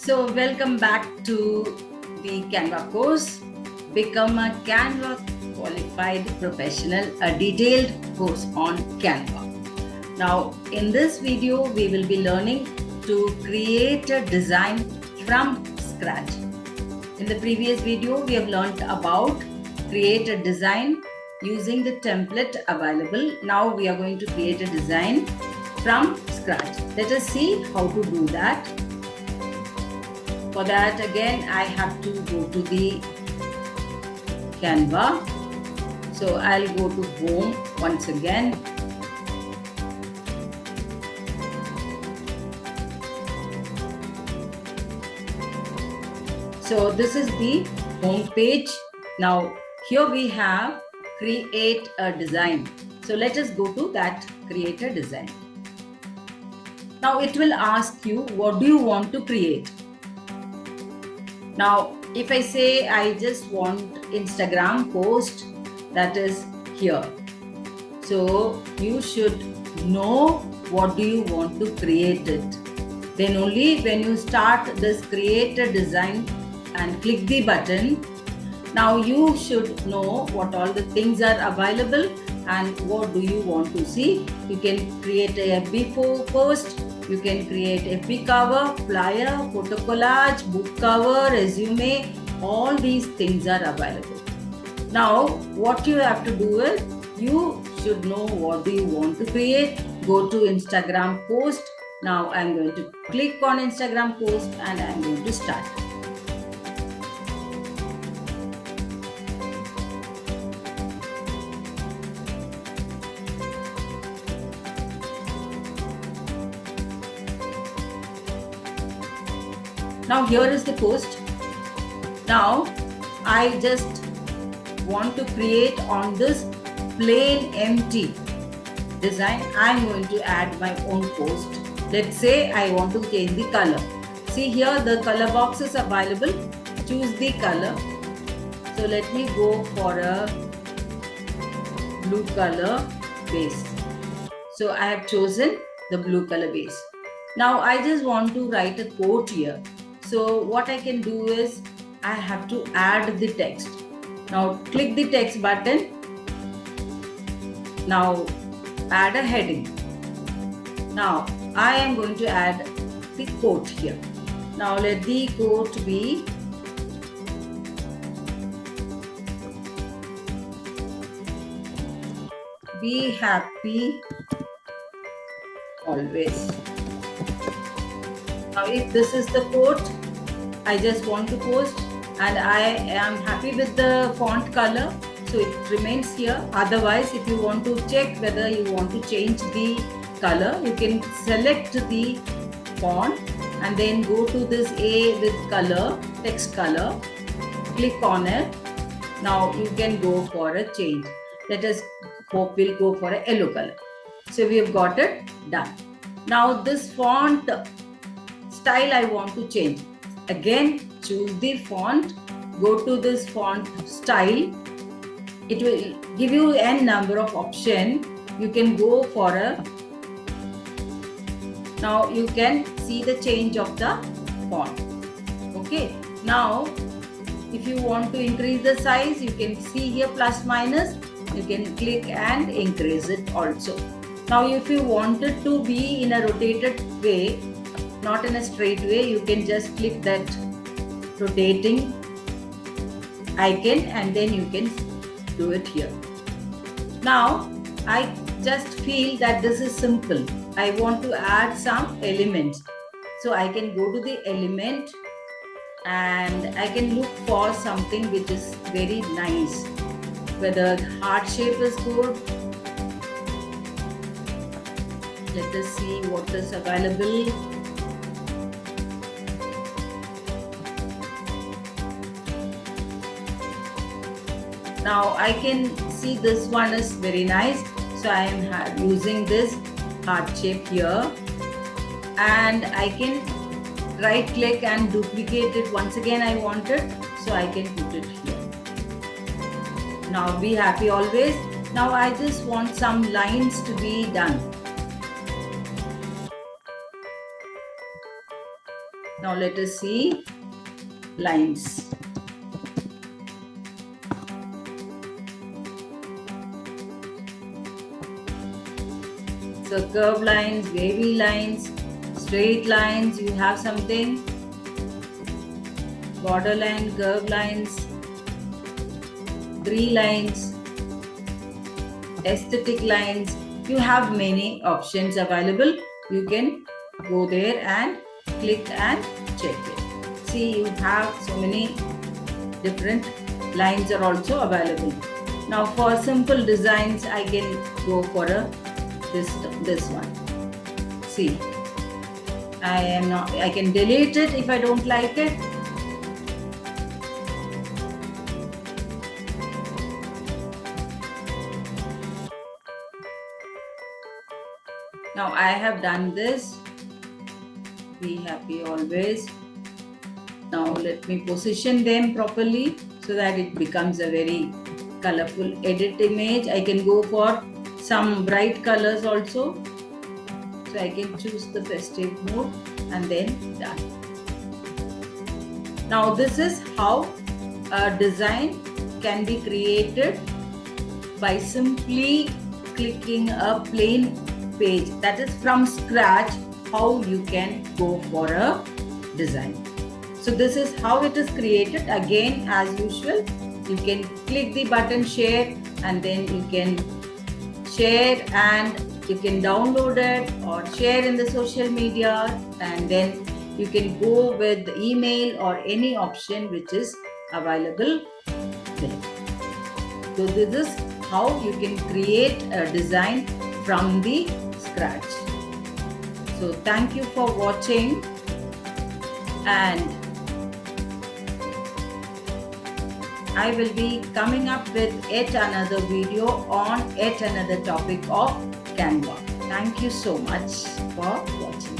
So welcome back to the Canva course, Become a Canva Qualified Professional, a detailed course on Canva. Now in this video, we will be learning to create a design from scratch. In the previous video, we have learned about create a design using the template available. Now we are going to create a design from scratch. Let us see how to do that. For that, again, I have to go to the Canva. So I'll go to Home once again. So this is the home page. Now here we have create a design. So let us go to that create a design. Now it will ask you, what do you want to create? Now, if I say I just want Instagram post, that is here. So you should know what do you want to create it. Then only when you start this create a design and click the button, now you should know what all the things are available and what do you want to see. You can create a FB post. You can create FB cover, flyer, photo collage, book cover, resume. All these things are available. Now, what you have to do is, you should know what do you want to create. Go to Instagram post. Now, I'm going to click on Instagram post and I'm going to start. Now here is the post. Now I just want to create on this plain empty design. I'm going to add my own post. Let's say I want to change the color. See here the color box is available. Choose the color. So let me go for a blue color base. So I have chosen the blue color base. Now I just want to write a quote here. So what I can do is I have to add the text. Now click the text button. Now add a heading. Now I am going to add the quote here. Now let the quote be happy always. Now if this is the quote I just want to post and I am happy with the font color, so it remains here. Otherwise, if you want to check whether you want to change the color, you can select the font and then go to this A with color, text color, click on it. Now you can go for a change. Let us hope we'll go for a yellow color. So we have got it done. Now this font style I want to change. Again, choose the font, go to this font style. It will give you n number of options. You can go for a. Now you can see the change of the font. Okay. Now, if you want to increase the size, you can see here plus minus. You can click and increase it also. Now, if you want it to be in a rotated way, not in a straight way, you can just click that rotating icon and then you can do it here. Now I just feel that this is simple. I want to add some elements. So I can go to the element and I can look for something which is very nice. Whether heart shape is good. Let us see what is available. Now I can see this one is very nice. So I am using this heart shape here and I can right click and duplicate it. Once again I want it, so I can put it here. Now be happy always. Now I just want some lines to be done. Now let us see lines. So curved lines, wavy lines, straight lines, you have something. Borderline, curved lines, tree lines, aesthetic lines. You have many options available. You can go there and click and check it. See, you have so many different lines are also available. Now for simple designs, I can go for this one. See, I can delete it if I don't like it. Now I have done this. Be happy always. Now let me position them properly so that it becomes a very colorful edit image. I can go for some bright colors also. So I can choose the festive mode and then done. Now this is how a design can be created by simply clicking a plain page. That is from scratch how you can go for a design. So this is how it is created. Again, as usual, you can click the button share and then you can share and you can download it or share in the social media, and then you can go with the email or any option which is available there. So this is how you can create a design from the scratch. So thank you for watching, and I will be coming up with yet another video on yet another topic of Canva. Thank you so much for watching.